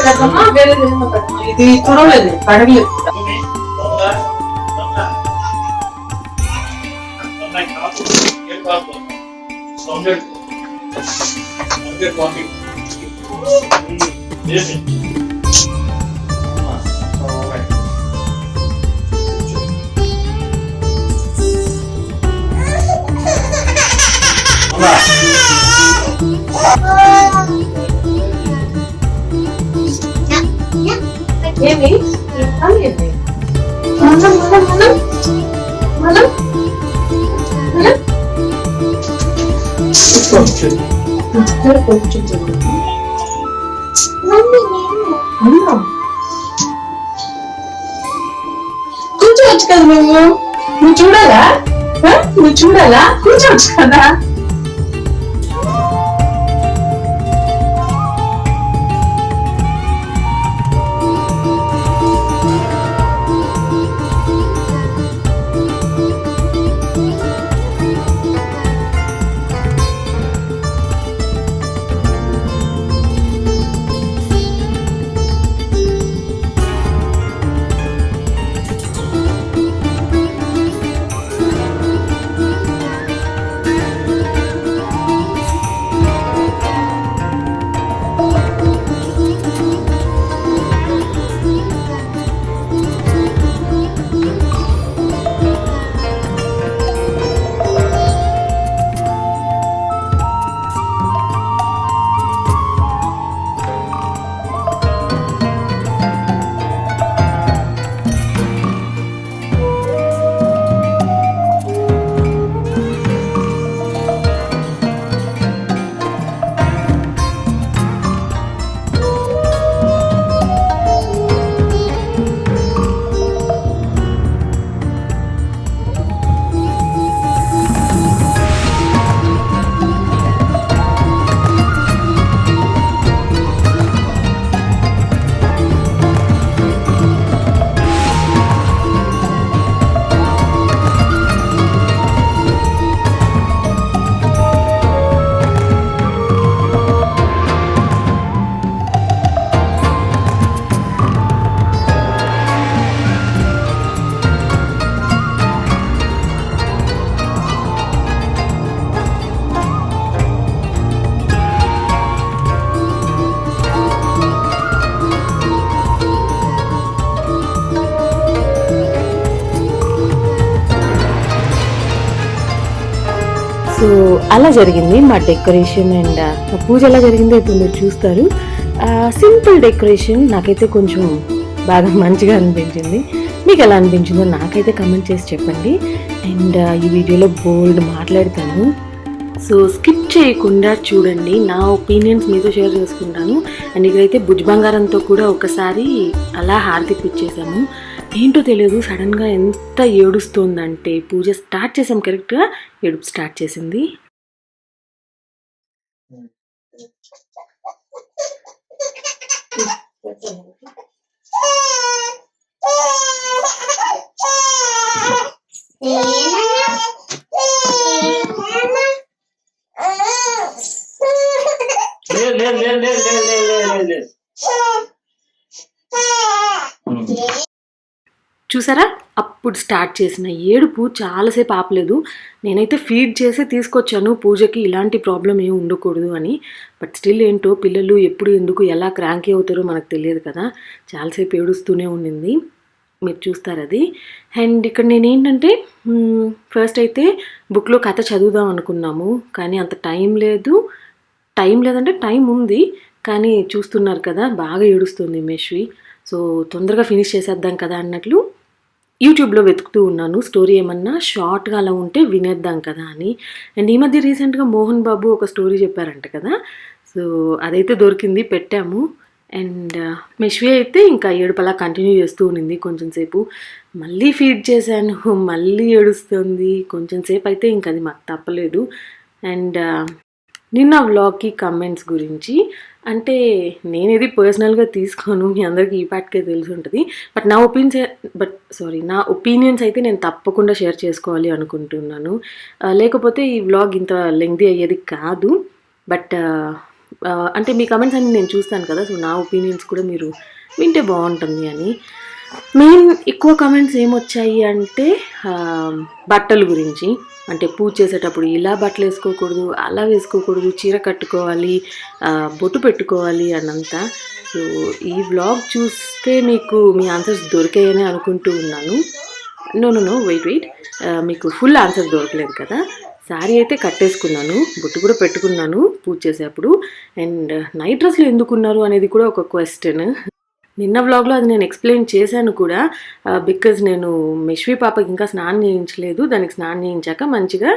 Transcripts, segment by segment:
పెట్టమ్మా, వేరే పెట్టమ్మా. ఇది చూడలేదు, కడగలేదు. ఏమి మనం మనం మనం మనం కొంచెం కూర్చోవచ్చు కదా నువ్వు చూడాలా, నువ్వు చూడాలా, కూర్చోవచ్చు కదా. సో అలా జరిగింది మా డెకరేషన్ అండ్ పూజ ఎలా జరిగిందో ఇప్పుడు మీరు చూస్తారు. సింపుల్ డెకరేషన్ నాకైతే కొంచెం బాగా మంచిగా అనిపించింది. మీకు ఎలా అనిపించిందో నాకైతే కమెంట్ చేసి చెప్పండి. అండ్ ఈ వీడియోలో బోల్డ్ మాట్లాడతాను, సో స్కిప్ చేయకుండా చూడండి. నా ఒపీనియన్స్ మీతో షేర్ చేసుకుంటాను. అండ్ ఇక్కడైతే భుజ్ బంగారంతో కూడా ఒకసారి అలా హారతి పిచ్చేసాము. ఏంటో తెలియదు, సడన్గా ఎంత ఏడుస్తుందంటే పూజ స్టార్ట్ చేసాం, కరెక్ట్గా ఏడుపు స్టార్ట్ చేసింది. చూసారా, అప్పుడు స్టార్ట్ చేసిన ఏడుపు చాలాసేపు ఆపలేదు. నేనైతే ఫీడ్ చేసి తీసుకొచ్చాను పూజకి, ఇలాంటి ప్రాబ్లం ఏమి ఉండకూడదు అని. బట్ స్టిల్ ఏంటో పిల్లలు ఎప్పుడు ఎందుకు ఎలా క్రాంకీ అవుతారో మనకు తెలియదు కదా, చాలాసేపు ఏడుస్తూనే ఉండింది. మీరు చూస్తారు అది. అండ్ ఇక్కడ నేనేంటంటే ఫస్ట్ అయితే బుక్లో కథ చదువుదాం అనుకున్నాము, కానీ అంత టైం లేదంటే టైం ఉంది, కానీ చూస్తున్నారు కదా బాగా ఏడుస్తుంది మేశ్వి. సో తొందరగా ఫినిష్ చేసేద్దాం కదా అన్నట్లు యూట్యూబ్లో వెతుకుతూ ఉన్నాను, స్టోరీ ఏమన్నా షార్ట్గా అలా ఉంటే వినేద్దాం కదా అని. అండ్ ఈ మధ్య రీసెంట్గా మోహన్ బాబు ఒక స్టోరీ చెప్పారంట కదా, సో అదైతే దొరికింది, పెట్టాము. అండ్ మెష్వి అయితే ఇంకా ఏడుపలా కంటిన్యూ చేస్తూ ఉన్నింది కొంచెం సేపు. మళ్ళీ ఫీడ్ చేశాను, మళ్ళీ ఏడుస్తుంది కొంచెం సేపు అయితే, ఇంక అది మాకు తప్పలేదు. అండ్ నిన్న వ్లాగ్కి కమెంట్స్ గురించి, అంటే నేనేది పర్సనల్గా తీసుకోను, మీ అందరికీ ఈ పాటికే తెలిసి ఉంటుంది. బట్ నా ఒపీనియన్స్ అయితే నేను తప్పకుండా షేర్ చేసుకోవాలి అనుకుంటున్నాను, లేకపోతే ఈ వ్లాగ్ ఇంత లెంగ్తీ అయ్యేది కాదు. బట్ అంటే మీ కమెంట్స్ అన్ని నేను చూస్తాను కదా! సో, నా ఒపీనియన్స్ కూడా మీరు వింటే బావుంటుంది అని. మెయిన్ ఎక్కువ కమెంట్స్ ఏమొచ్చాయి అంటే బట్టల గురించి. అంటే పూజ చేసేటప్పుడు ఇలా బట్టలేసుకోకూడదు, అలా వేసుకోకూడదు, చీర కట్టుకోవాలి, బొట్టు పెట్టుకోవాలి అనంతా. సో, ఈ వ్లాగ్ చూస్తే మీకు మీ ఆన్సర్స్ దొరికాయని అనుకుంటూ ఉన్నాను. No, no, no. Wait, wait. మీకు ఫుల్ ఆన్సర్ దొరకలేదు కదా! శారీ అయితే కట్టేసుకున్నాను. బొట్టు కూడా పెట్టుకున్నాను పూజ చేసేప్పుడు. అండ్ నైట్ డ్రెస్‌లో ఎందుకున్నారు అనేది కూడా ఒక క్వెషన్. నిన్న వ్లాగ్‌లో అది నేను ఎక్స్‌ప్లెయిన్ చేశాను కూడా. బికాజ్ నేను మెష్వి పాపకి ఇంకా స్నానం చేయించలేదు. దానికి స్నానం చేయించాక మంచిగా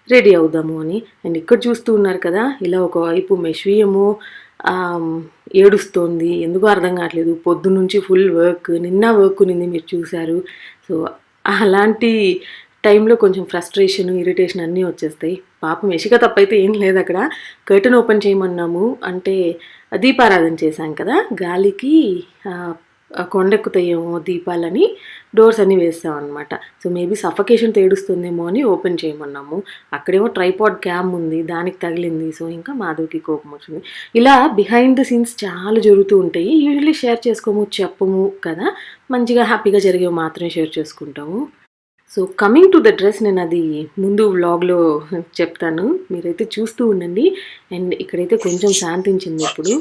రెడీ అవుదాము అని. అండ్ ఇక్కడ చూస్తూ ఉన్నారు కదా! ఇలా ఒకవైపు మెష్వి ఏమో ఆహ్, ఏడుస్తోంది. ఎందుకో అర్థం కావట్లేదు. పొద్దున్నుంచి ఫుల్ వర్క్. నిన్న వర్క్ ఉన్నింది మీరు చూసారు. సో, అలాంటి టైంలో కొంచెం ఫ్రస్ట్రేషన్, ఇరిటేషన్ అన్నీ వచ్చేస్తాయి. పాపం యషిక తప్పైతే ఏం లేదక్కడ. Curtain open చేయమన్నాము. అంటే దీపారాధన చేశాం కదా! గాలికి ఆహ్, కొండెక్కుతాయేమో దీపాలని డోర్స్ అన్నీ వేసామనమాట. సో, మేబీ సఫకేషన్‌తో ఏడుస్తుందేమో అని ఓపెన్ చేయమన్నాము. అక్కడేమో ట్రైపాడ్ క్యామ్ ఉంది. దానికి తగిలింది. సో, ఇంకా మాధవ్‌కి కోపమొచ్చింది. ఇలా బిహైండ్ ద సీన్స్ చాలా జరుగుతూ ఉంటాయి. యూజువల్లీ షేర్ చేసుకోము, చెప్పము కదా! మంచిగా హ్యాపీగా జరిగేవి మాత్రమే షేర్ చేసుకుంటాము. So, coming to the dress నేనది ముందు వ్లాగ్‌లో చెప్తాను. మీరైతే చూస్తూ ఉండండి. అండ్ ఇక్కడైతే కొంచెం శాంతించింది ఇప్పుడు.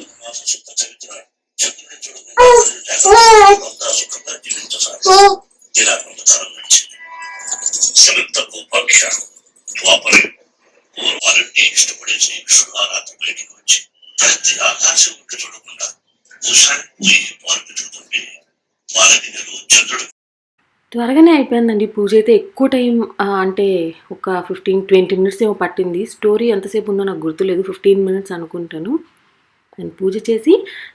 త్వరగానే అయిపోయిందండి. పూజైతే ఎక్కువ టైం అంటే ఒక 15, 20 మినిట్స్ ఏమో పట్టింది. స్టోరీ ఎంతసేపు ఉందో నాకు గుర్తులేదు. 15 మినిట్స్ అనుకుంటాను. అండ్ పూజ చేసి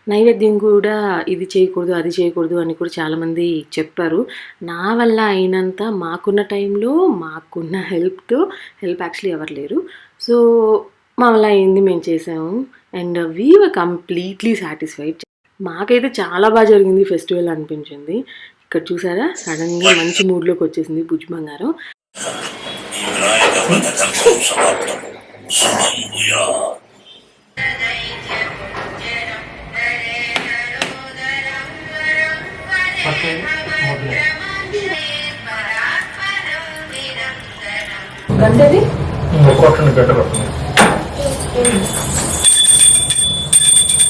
నైవేద్యం కూడా ఇది చేయకూడదు, అది చేయకూడదు అని కూడా చాలామంది చెప్పారు. నా వల్ల అయినంత మాకున్న టైంలో, మాకున్న హెల్ప్ యాక్చువల్లీ ఎవరు లేరు. సో, మా వల్ల అయింది మేము చేసాము. And we were completely satisfied. మాకైతే చాలా జరిగింది ఫెస్టివల్ అనిపించింది. ఇక్కడ చూసారా సడన్‌గా మంచి మూడ్‌లోకి వచ్చేసింది బుజ్జి బంగారం. గంటది కొట్టండి గట్ట కొట్టండి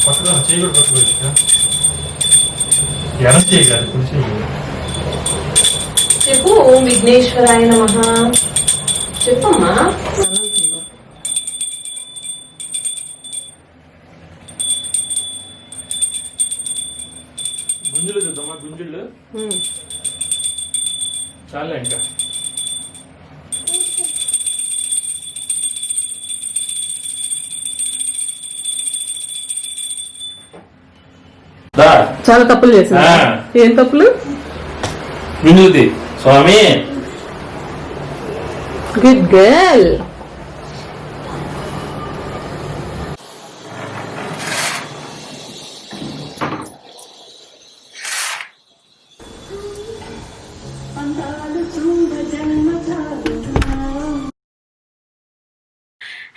పట్టుదల చేయి కూడా పట్టుకోవచ్చు ఎడం చేయగలరు కుడి చేయగలరు చెప్పు. ఓం విఘ్నేశ్వరాయ నమః చెప్పమ్మా. గుంజులు చూద్దామా గుంజుళ్ళు చాలా ఇంకా చాలా తప్పులు చేసింది. ఏం తప్పులు? గుంజుది స్వామి గుడ్ గర్ల్.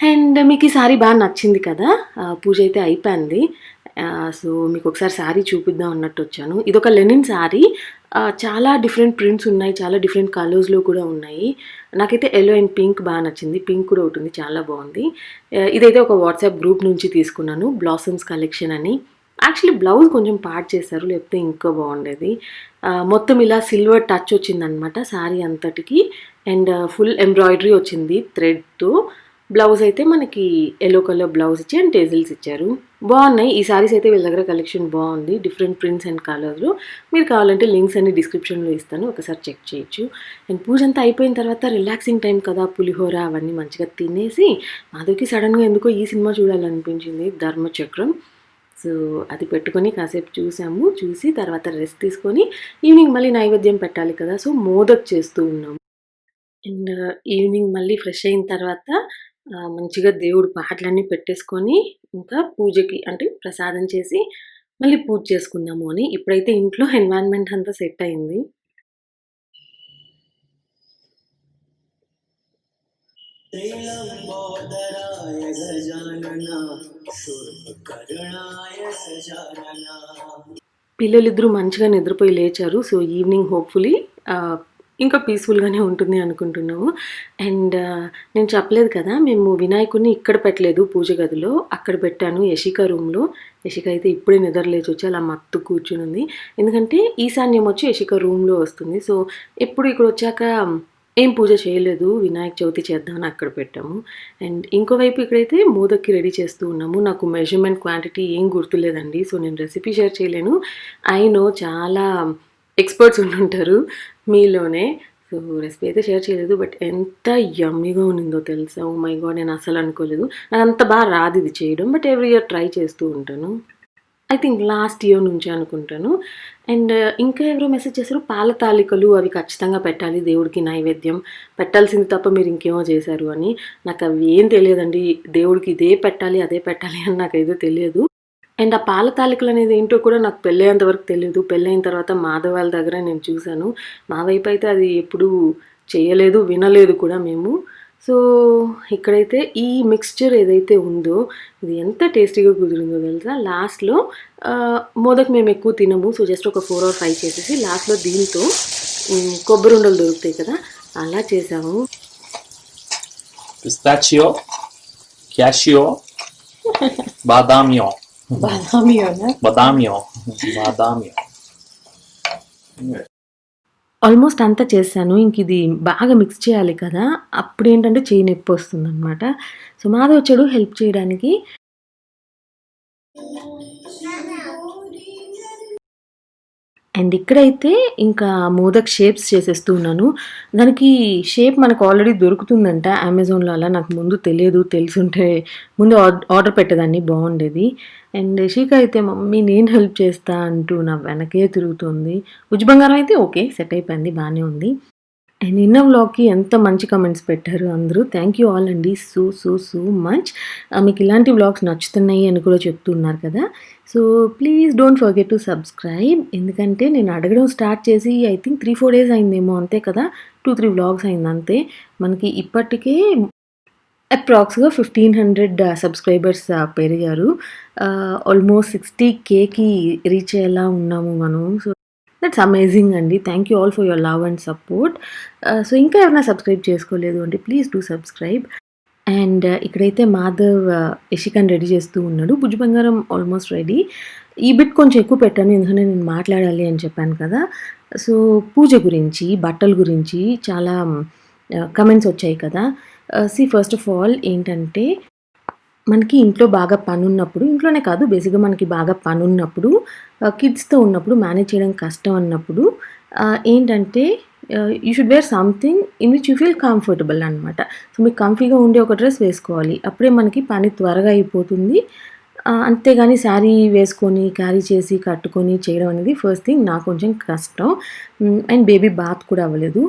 అండ్ మీకు ఈ సారీ బాగా నచ్చింది కదా! పూజ అయితే అయిపోయింది. సో, మీకు ఒకసారి సారీ చూపిద్దాం అన్నట్టు వచ్చాను. ఇదొక లెనిన్ సారీ. చాలా డిఫరెంట్ ప్రింట్స్ ఉన్నాయి. చాలా డిఫరెంట్ కలర్స్‌లో కూడా ఉన్నాయి. నాకైతే యెల్లో అండ్ పింక్ బాగా నచ్చింది. పింక్ కూడా ఒకటుంది చాలా బాగుంది. ఇదైతే ఒక వాట్సాప్ గ్రూప్ నుంచి తీసుకున్నాను. బ్లాసమ్స్ కలెక్షన్ అని. యాక్చువల్లీ బ్లౌజ్ కొంచెం పాడు చేశారు. లేకపోతే ఇంకా బాగుండేది. మొత్తం ఇలా సిల్వర్ టచ్ వచ్చిందనమాట సారీ అంతటికి. అండ్ ఫుల్ ఎంబ్రాయిడరీ వచ్చింది థ్రెడ్‌తో. బ్లౌజ్ అయితే మనకి యెల్లో కలర్ బ్లౌజ్ ఇచ్చి అండ్ టేజిల్స్ ఇచ్చారు. బాగున్నాయి. ఈ సారీస్ అయితే వీళ్ళ దగ్గర కలెక్షన్ బాగుంది. డిఫరెంట్ ప్రింట్స్ అండ్ కలర్స్‌లో. మీరు కావాలంటే లింక్స్ అన్ని డిస్క్రిప్షన్‌లో ఇస్తాను. ఒకసారి చెక్ చేయొచ్చు. అండ్ పూజ అంతా అయిపోయిన తర్వాత రిలాక్సింగ్ టైం కదా! పులిహోర అవన్నీ మంచిగా తినేసి మాధవ్‌కి సడన్‌గా ఎందుకో ఈ సినిమా చూడాలనిపించింది 'ధర్మచక్రం'. సో, అది పెట్టుకొని కాసేపు చూసాము. చూసి తర్వాత రెస్ట్ తీసుకొని ఈవినింగ్ మళ్ళీ నైవేద్యం పెట్టాలి కదా! సో, మోదక్ చేస్తూ ఉన్నాము. అండ్ ఈవినింగ్ మళ్ళీ ఫ్రెష్ అయిన తర్వాత మంచిగా దేవుడి పాటలన్నీ పెట్టేసుకొని ఇంకా పూజకి అంటే ప్రసాదం చేసి మళ్ళీ పూజ చేసుకుందాము అని. ఇప్పుడైతే ఇంట్లో ఎన్విరాన్మెంట్ అంతా సెట్ అయింది. లంబోదరాయ గజానన శూర్పకర్ణాయ గజానన. పిల్లలిద్దరూ మంచిగా నిద్రపోయి లేచారు. సో, ఈవినింగ్ హోప్‌ఫుల్లీ ఇంకా పీస్‌ఫుల్‌గానే ఉంటుంది అనుకుంటున్నాము. అండ్ నేను చెప్పలేదు కదా! మేము వినాయకుడిని ఇక్కడ పెట్టలేదు పూజ గదిలో. అక్కడ పెట్టాను యషిక రూమ్‌లో. యషిక అయితే ఇప్పుడే నిద్ర లేచొచ్చి అలా మత్తు కూర్చునుంది. ఎందుకంటే ఈశాన్యం వచ్చి యషిక రూమ్‌లో వస్తుంది. సో, ఎప్పుడు ఇక్కడొచ్చాక ఏం పూజ చేయలేదు. వినాయక చవితి చేద్దామని అక్కడ పెట్టాము. అండ్ ఇంకోవైపు ఇక్కడైతే మోదక్‌కి రెడీ చేస్తూ ఉన్నాము. నాకు మెజర్‌మెంట్ క్వాంటిటీ ఏం గుర్తులేదండి. సో, నేను రెసిపీ షేర్ చేయలేను. ఐ నో చాలా ఎక్స్‌పర్ట్స్ ఉండుంటారు మీలోనే. సో, రెసిపీ అయితే షేర్ చేయలేదు. బట్ ఎంత యమ్మీగా ఉన్నిందో తెలుసా! Oh my God! నేను అస్సలు అనుకోలేదు. నాకంత రాదు ఇది చేయడం. బట్ ఎవ్రీ ఇయర్ ట్రై చేస్తూ ఉంటాను. ఐ థింక్ లాస్ట్ ఇయర్ నుంచే అనుకుంటాను. అండ్ ఇంకా ఎవరో మెసేజ్ చేశారు పాల తాలికలు అవి ఖచ్చితంగా పెట్టాలి దేవుడికి నైవేద్యం. పెట్టాల్సింది తప్ప మీరు ఇంకేమో చేశారు అని. నాకు అవి ఏం తెలియదండి. దేవుడికి ఇదే పెట్టాలి, అదే పెట్టాలి అని నాకైతే తెలియదు. అండ్ ఆ పాల తాలికలు అనేది ఏంటో కూడా నాకు పెళ్ళయ్యేంత వరకు తెలీదు. పెళ్ళైన తర్వాత మాధవ్ వాళ్ళ దగ్గర నేను చూశాను. మా వైపు అయితే అది ఎప్పుడూ చేయలేదు, వినలేదు కూడా మేము. సో, ఇక్కడైతే ఈ మిక్స్చర్ ఏదైతే ఉందో ఇది ఎంత టేస్టీగా కుదిరిందో తెలుసా! లాస్ట్‌లో మోదక్ మేము ఎక్కువ తినము. సో, జస్ట్ ఒక 4 ఆర్ 5 చేసేసి లాస్ట్‌లో దీంతో కొబ్బరి ఉండలు దొరుకుతాయి కదా! అలా చేసాము. పిస్తాచియో, క్యాషియో, బాదామియో, బాదామియోనా? బాదామియో, బాదామియో. ఆల్మోస్ట్ అంతా చేశాను. ఇంక ఇది బాగా మిక్స్ చేయాలి కదా! అప్పుడేంటంటే చెయ్యి నొప్పొస్తుందనమాట. సో, మాధవ్ వచ్చాడు హెల్ప్ చేయడానికి. అండ్ ఇక్కడైతే ఇంకా మోదక్ షేప్స్ చేసేస్తూ ఉన్నాను. దానికి షేప్ మనకు ఆల్రెడీ దొరుకుతుందంట అమెజాన్‌లో. అలా నాకు ముందు తెలియదు. తెలిసుంటే ముందు ఆర్డర్ పెట్టేదాన్ని బాగుండేది. అండ్ షీక అయితే మమ్మీ నేను హెల్ప్ చేస్తా అంటూ నా వెనకే తిరుగుతుంది. బుజ్జి బంగారం అయితే ఓకే సెట్ అయిపోయింది బానే ఉంది. అండ్ నిన్న వ్లాగ్‌కి ఎంత మంచి కామెంట్స్ పెట్టారు అందరూ. థ్యాంక్ యూ ఆల్ అండి. So much. మీకు ఇలాంటి వ్లాగ్స్ నచ్చుతున్నాయి అని కూడా చెప్తున్నారు కదా! So, please don't forget to subscribe. ఎందుకంటే నేను అడగడం స్టార్ట్ చేసి ఐ థింక్ 3, 4 డేస్ అయిందేమో అంతే కదా! 2, 3 వ్లాగ్స్ అయిందంతే. మనకి ఇప్పటికే అప్రాక్స్‌గా 1500 సబ్స్క్రైబర్స్ పెరిగారు. ఆల్మోస్ట్ 60,000కి రీచ్ అయ్యేలా ఉన్నాము మనం. సో, దట్స్ అమేజింగ్ అండి. Thank you all for your love and support. So, ఇంకా ఎవరైనా సబ్స్క్రైబ్ చేసుకోలేదు అంటే ప్లీజ్ డూ సబ్స్క్రైబ్. అండ్ ఇక్కడైతే మాధవ్ యషికని రెడీ చేస్తూ ఉన్నాడు. బుజ్జి బంగారం ఆల్మోస్ట్ రెడీ. ఈ బిట్ కొంచెం ఎక్కువ పెట్టాను ఎందుకంటే నేను మాట్లాడాలి అని చెప్పాను కదా! సో, పూజ గురించి, బట్టల గురించి చాలా కమెంట్స్ వచ్చాయి కదా! ఫస్ట్ ఆఫ్ ఆల్ ఏంటంటే మనకి ఇంట్లో బాగా పనున్నప్పుడు, ఇంట్లోనే కాదు బేసిక్‌గా మనకి బాగా పనున్నప్పుడు, కిడ్స్‌తో ఉన్నప్పుడు మేనేజ్ చేయడం కష్టం అన్నప్పుడు ఏంటంటే you should wear something in which you feel comfortable అనమాట. సో, మీకు కంఫీగా ఉండే ఒక డ్రెస్ వేసుకోవాలి. అప్పుడే మనకి పని త్వరగా అయిపోతుంది. అంతేగాని శారీ వేసుకొని, క్యారీ చేసి, కట్టుకొని చేయడం అనేది ఫస్ట్ థింగ్ నాకు కొంచెం కష్టం. అండ్ బేబీ బాత్ కూడా అవ్వలేదు.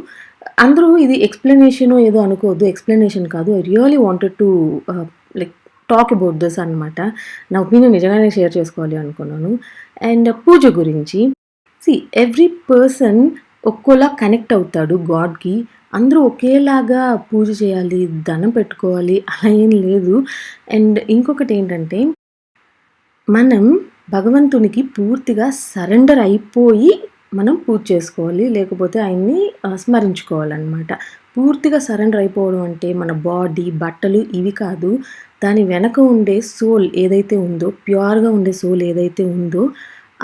అందరూ ఇది ఎక్స్‌ప్లనేషనో ఏదో అనుకోవద్దు. ఎక్స్‌ప్లనేషన్ కాదు. I really wanted to like talk about this అనమాట. నా ఒపీనియన్ నిజంగానే షేర్ చేసుకోవాలి అనుకున్నాను. అండ్ పూజ గురించి ఎవ్రీ పర్సన్ ఒక్కోలా కనెక్ట్ అవుతాడు గాడ్‌కి. అందరూ ఒకేలాగా పూజ చేయాలి, దండం పెట్టుకోవాలి అలా ఏం లేదు. అండ్ ఇంకొకటేంటంటే మనం భగవంతునికి పూర్తిగా సరెండర్ అయిపోయి మనం పూజ చేసుకోవాలి. లేకపోతే ఆయన్ని స్మరించుకోవాలనమాట. పూర్తిగా సరెండర్ అయిపోవడం అంటే మన బాడీ, బట్టలు ఇవి కాదు. దాని వెనక ఉండే సోల్ ఏదైతే ఉందో, ప్యూర్‌గా ఉండే సోల్ ఏదైతే ఉందో,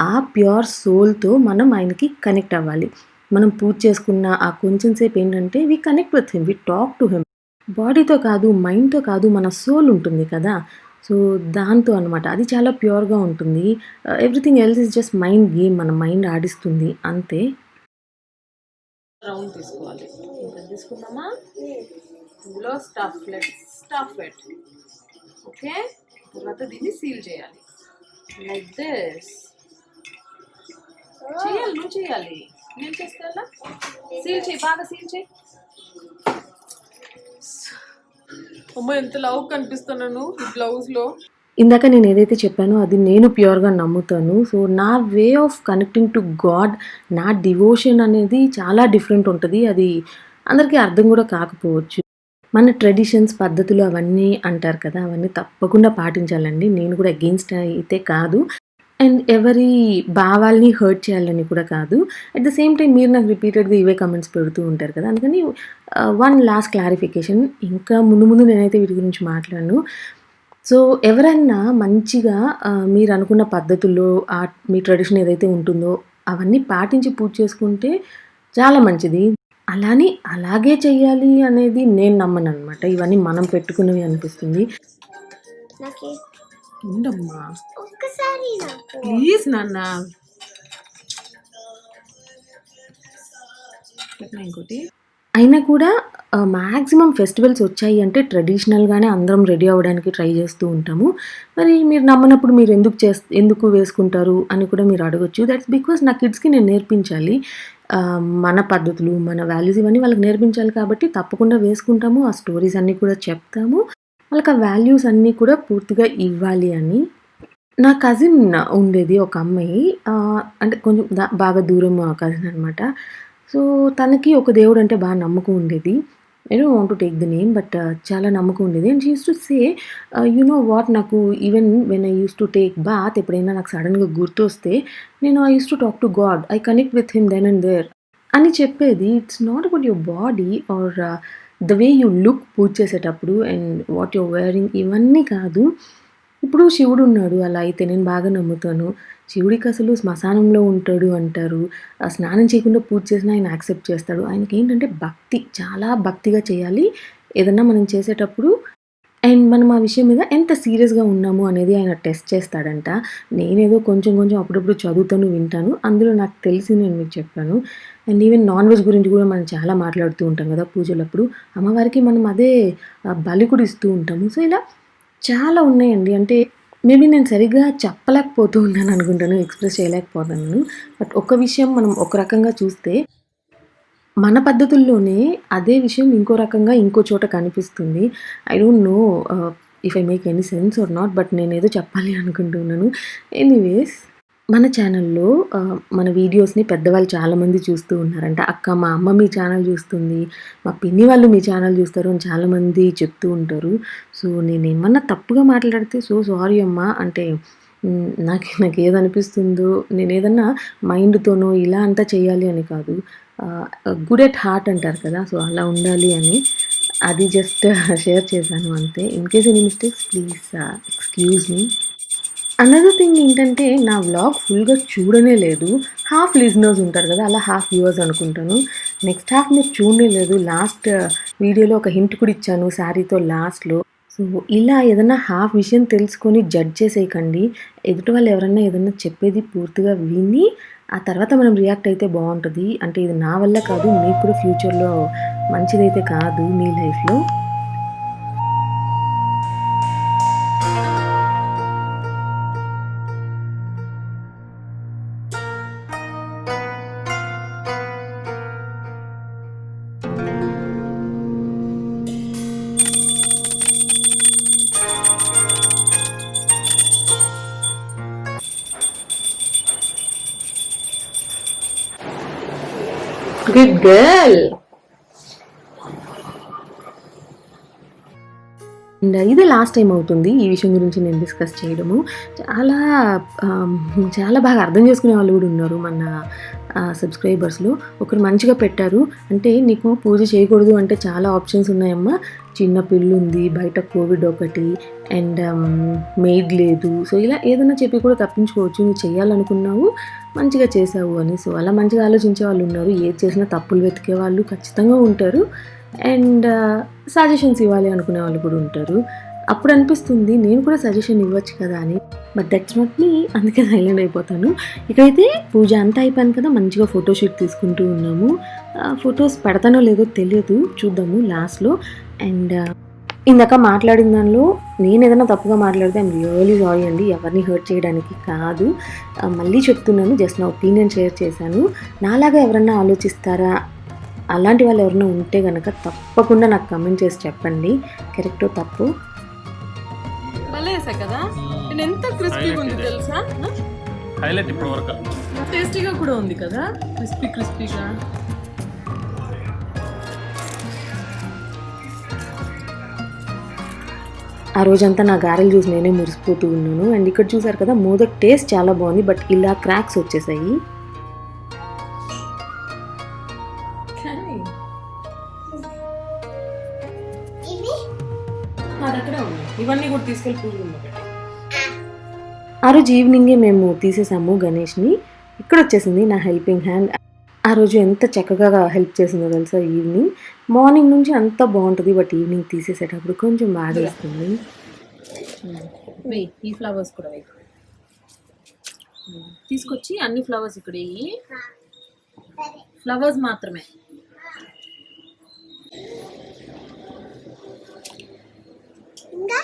ఆ ప్యూర్ సోల్‌తో మనం ఆయనకి కనెక్ట్ అవ్వాలి. మనం పూజ చేసుకున్న ఆ కొంచెం సేపు ఏంటంటే we connect with him. We talk to him. బాడీతో కాదు, మైండ్‌తో కాదు మన సోల్ ఉంటుంది కదా! సో, దాంతో అనమాట. అది చాలా ప్యూర్‌గా ఉంటుంది. Everything else is just mind game. మన మైండ్ ఆడిస్తుంది అంతే. రౌండ్ తీసుకోవాలి. ఇంకా తీసుకున్నామా? ఇందులో స్టఫ్ ఇట్. ఓకే. తర్వాత దీన్ని సీల్ చేయాలి. Like this. చేయాలి, నువ్వు చేయాలి. నేను చేస్తా. సీల్ చేయి, బాగా సీల్ చేయి. అమ్మో ఎంత లవ్ కనిపిస్తున్నాను ఈ బ్లౌజ్లో. ఇందాక నేను ఏదైతే చెప్పానో అది నేను ప్యూర్‌గా నమ్ముతాను. సో, నా way of connecting to God, నా డివోషన్ అనేది చాలా డిఫరెంట్ ఉంటది. అది అందరికీ అర్థం కూడా కాకపోవచ్చు. మన ట్రెడిషన్స్, పద్ధతులు అవన్నీ అంటారు కదా! అవన్నీ తప్పకుండా పాటించాలండి. నేను కూడా అగెయిన్స్ట్ అయితే కాదు. అండ్ ఎవరి భావాల్ని హర్ట్ చేయాలని కూడా కాదు. అట్ ద సేమ్ టైమ్ మీరు నాకు రిపీటెడ్‌గా ఇవే కామెంట్స్ పెడుతూ ఉంటారు కదా! అందుకని వన్ లాస్ట్ క్లారిఫికేషన్. ఇంకా ముందు ముందు నేనైతే వీటి గురించి మాట్లాడను. సో, ఎవరన్నా మంచిగా మీరనుకున్న పద్ధతుల్లో మీ ట్రెడిషన్ ఏదైతే ఉంటుందో అవన్నీ పాటించి పూజ చేసుకుంటే చాలా మంచిది. అలానే అలాగే చెయ్యాలి అనేది నేను నమ్మననమాట. ఇవన్నీ మనం పెట్టుకున్నవి అనిపిస్తుంది. నాకే ఉండమ్మా. ఒక్కసారి నాకు ప్లీజ్ నాన్న. ఇంకోటి. అయినా కూడా మాక్సిమం ఫెస్టివల్స్ వచ్చాయి అంటే ట్రెడిషనల్‌గానే అందరం రెడీ అవ్వడానికి ట్రై చేస్తూ ఉంటాము. మరి మీరు నమ్మనప్పుడు మీరు ఎందుకు వేసుకుంటారు అని కూడా మీరు అడగొచ్చు. దట్స్ బికాజ్ నా కిడ్స్‌కి నేను నేర్పించాలి. మన పద్ధతులు, మన వాల్యూస్ ఇవన్నీ వాళ్ళకి నేర్పించాలి కాబట్టి తప్పకుండా వేసుకుంటాము. ఆ స్టోరీస్ అన్నీ కూడా చెప్తాము. వాళ్ళకి ఆ వాల్యూస్ అన్నీ కూడా పూర్తిగా ఇవ్వాలి అని. నా కజిన్ ఉండేది ఒక అమ్మాయి. అంటే కొంచెం బాగా దూరం కజిన్ అనమాట. సో, తనకి ఒక దేవుడంటే బాగా నమ్మకం ఉండేది. I don't want to take the name but చాలా నమ్మకం ఉండేది. And she used to say you know what, నాకు even when I used to take bath ఎప్పుడైనా నాకు సడెన్‌గా గుర్తొస్తే నేను I used to talk to God. I connect with him then and there అని చెప్పేది. It's not about your body or the way you look పూజ చేసేటప్పుడు అండ్ వాట్ యూర్ వేరింగ్ ఇవన్నీ కాదు. ఇప్పుడు శివుడు ఉన్నాడు. అలా అయితే నేను బాగా నమ్ముతాను. శివుడికి అసలు శ్మశానంలో ఉంటాడు అంటారు. స్నానం చేయకుండా పూజ చేసినా ఆయన యాక్సెప్ట్ చేస్తాడు. ఆయనకేంటంటే భక్తి, చాలా భక్తిగా చేయాలి ఏదన్నా మనం చేసేటప్పుడు. అండ్ మనం ఆ విషయం మీద ఎంత సీరియస్‌గా ఉన్నాము అనేది ఆయన టెస్ట్ చేస్తాడంట. నేనేదో కొంచెం కొంచెం అప్పుడప్పుడు చదువుతాను, వింటాను. అందులో నాకు తెలిసింది నేను మీకు చెప్పాను. అండ్ ఈవెన్ నాన్ వెజ్ గురించి కూడా మనం చాలా మాట్లాడుతూ ఉంటాం కదా పూజలప్పుడు. అమ్మవారికి మనం అదే బలి కూడా ఇస్తూ ఉంటాము. సో, ఇలా చాలా ఉన్నాయండి. అంటే మేబీ నేను సరిగ్గా చెప్పలేకపోతూ ఉన్నాను అనుకుంటాను. ఎక్స్‌ప్రెస్ చేయలేకపోతున్నాను. బట్ ఒక విషయం మనం ఒక రకంగా చూస్తే మన పద్ధతుల్లోనే అదే విషయం ఇంకో రకంగా ఇంకో చోట కనిపిస్తుంది. I don't know if I make any sense or not but నేనేదో చెప్పాలి అనుకుంటున్నాను. ఎనీవేస్ మన ఛానల్‌లో మన వీడియోస్‌ని పెద్దవాళ్ళు చాలామంది చూస్తూ ఉన్నారంట. అక్క, మా అమ్మ మీ ఛానల్ చూస్తుంది. మా పిన్ని వాళ్ళు మీ ఛానల్ చూస్తారు అని చాలామంది చెప్తూ ఉంటారు. సో, నేనేమన్నా తప్పుగా మాట్లాడితే సో సారీ అమ్మా. అంటే నాకేదనిపిస్తుందో నేనేదన్నా మైండ్‌తోనో ఇలా అంతా చేయాలి అని కాదు. గుడ్ ఎట్ హార్ట్ అంటారు కదా! సో, అలా ఉండాలి అని. అది జస్ట్ షేర్ చేశాను అంతే. In case any mistakes please excuse me. Another thing ఏంటంటే నా వ్లాగ్ ఫుల్‌గా చూడనే లేదు. హాఫ్ లిజనర్స్ ఉంటారు కదా! అలా హాఫ్ వ్యూవర్స్ అనుకుంటాను. నెక్స్ట్ హాఫ్ మీరు చూడనే లేదు. లాస్ట్ వీడియోలో ఒక హింట్ కూడా ఇచ్చాను శారీతో లాస్ట్‌లో. సో, ఇలా ఏదన్నా హాఫ్ విషయం తెలుసుకొని జడ్జ్ చేసేయకండి. ఎదుటి వాళ్ళు ఎవరన్నా ఏదన్నా చెప్పేది పూర్తిగా విని ఆ తర్వాత మనం రియాక్ట్ అయితే బావుంటది. అంటే ఇది నా వల్ల కాదు, మీకు కూడా ఫ్యూచర్‌లో మంచిదైతే కాదు మీ లైఫ్‌లో. Good girl. అండ్ ఇదే లాస్ట్ టైం అవుతుంది ఈ విషయం గురించి నేను డిస్కస్ చేయడము. చాలా చాలా బాగా అర్థం చేసుకునే వాళ్ళు కూడా ఉన్నారు మన సబ్స్క్రైబర్స్‌లో. ఒకరు మంచిగా పెట్టారు. అంటే నీకు పూజ చేయకూడదు అంటే చాలా ఆప్షన్స్ ఉన్నాయమ్మా. చిన్న పిల్లుంది, బయట కోవిడ్ ఒకటి అండ్ మెయిడ్ లేదు. సో, ఇలా ఏదైనా చెప్పి కూడా తప్పించుకోవచ్చు. నువ్వు చేయాలనుకున్నావు, మంచిగా చేసావు అని. సో, అలా మంచిగా ఆలోచించే వాళ్ళు ఉన్నారు. ఏది చేసినా తప్పులు వెతికే వాళ్ళు ఖచ్చితంగా ఉంటారు. అండ్ సజెషన్స్ ఇవ్వాలి అనుకునే వాళ్ళు కూడా ఉంటారు. అప్పుడు అనిపిస్తుంది నేను కూడా సజెషన్ ఇవ్వచ్చు కదా అని. But that's not me. అందుకే సైలెంట్ అయిపోతాను. ఇక్కడైతే పూజ అంతా అయిపోయింది కదా, మంచిగా ఫోటోషూట్ తీసుకుంటూ ఉన్నాము. ఫొటోస్ పెడతానో లేదో తెలియదు, చూద్దాము లాస్ట్‌లో. అండ్ ఇందాక మాట్లాడిన దానిలో నేను ఏదైనా తప్పుగా మాట్లాడితే ఐఎమ్ రియల్లీ సారీ అండి. ఎవరిని హర్ట్ చేయడానికి కాదు. మళ్ళీ చెప్తున్నాను, జస్ట్ నా ఒపీనియన్ షేర్ చేశాను. నాలాగా ఎవరన్నా ఆలోచిస్తారా, అలాంటి వాళ్ళు ఎవరైనా ఉంటే గనక తప్పకుండా నాకు కమెంట్ చేసి చెప్పండి, కరెక్టో తప్పు. భలే వేసా కదా, నేను ఎంత క్రిస్పీగా ఉంది తెలుసా. హైలైట్ ఇప్పుడు వరకు. టేస్టీగా కూడా ఉంది కదా, క్రిస్పీగా. ఆ రోజంతా నా గారెలు చూసి నేనే మురిసిపోతూ ఉన్నాను. అండ్ ఇక్కడ చూసారు కదా, మోదక్ టేస్ట్ చాలా బాగుంది, బట్ ఇలా క్రాక్స్ వచ్చేసాయి. ఇవి ఇవన్నీ కూడా తీసుకెళ్ళి పూజ ఆ రోజు ఈవినింగే మేము తీసేసాము గణేష్ని. ఇక్కడ వచ్చేసింది నా హెల్పింగ్ హ్యాండ్. ఆ రోజు ఎంత చక్కగా హెల్ప్ చేసిందో తెలుసా. ఈవినింగ్, మార్నింగ్ నుంచి అంత బాగుంటుంది, బట్ ఈవినింగ్ తీసేసేటప్పుడు కొంచెం బాగా వేస్తుంది. ఈ ఫ్లవర్స్ కూడా వెయ్యి. తీసుకొచ్చి అన్ని ఫ్లవర్స్ ఇక్కడ వెయ్యి. ఫ్లవర్స్ మాత్రమే. ఇంకా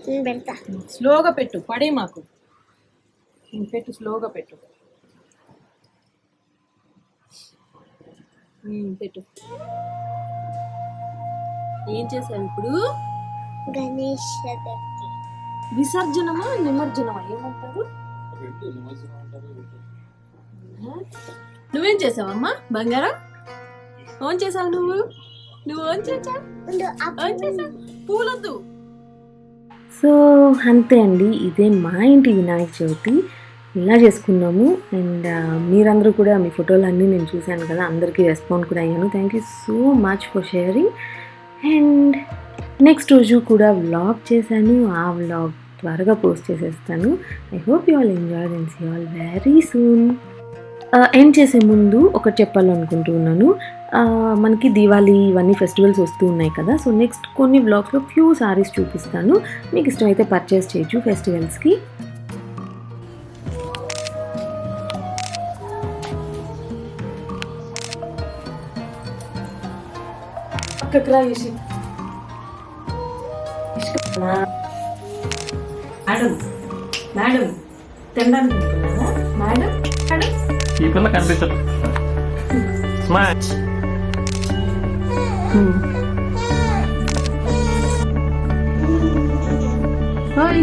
నేను పెడతా. స్లోగా పెట్టు, పడే మాకు. పెట్టు, స్లోగా పెట్టు. పెట్టు. ఏం చేసావు ఇప్పుడు? గణేష్ చతుర్థి విసర్జనమా నిమజ్జనమా ఏమంటారు? నువ్వేం చేసావమ్మా బంగారం? ఓన్ చేసావు నువ్వు ఓన్ చేసావు. పూలొద్దు. సో అంతే అండి, ఇదే మా ఇంటి వినాయక చవితి. ఇలా చేసుకున్నాము. అండ్ మీరందరూ కూడా మీ ఫోటోలన్నీ నేను చూశాను కదా, అందరికీ రెస్పాండ్ కూడా అయ్యాను. Thank you so much for sharing. And next రోజు కూడా వ్లాగ్ చేశాను. ఆ వ్లాగ్ త్వరగా పోస్ట్ చేసేస్తాను. I hope you all enjoy and see all very soon. End చేసే ముందు ఒకటి చెప్పాలనుకుంటున్నాను. మనకి దీవాలి ఇవన్నీ ఫెస్టివల్స్ వస్తూ ఉన్నాయి కదా. సో నెక్స్ట్ కొన్ని వ్లాగ్స్లో ఫ్యూ సారీస్ చూపిస్తాను. మీకు ఇష్టమైతే పర్చేస్ చేయొచ్చు ఫెస్టివల్స్కి. మేడం మేడం తినడానికి మేడం మేడం ఈ పిల్ల కనిపించదు. స్మాష్. హాయ్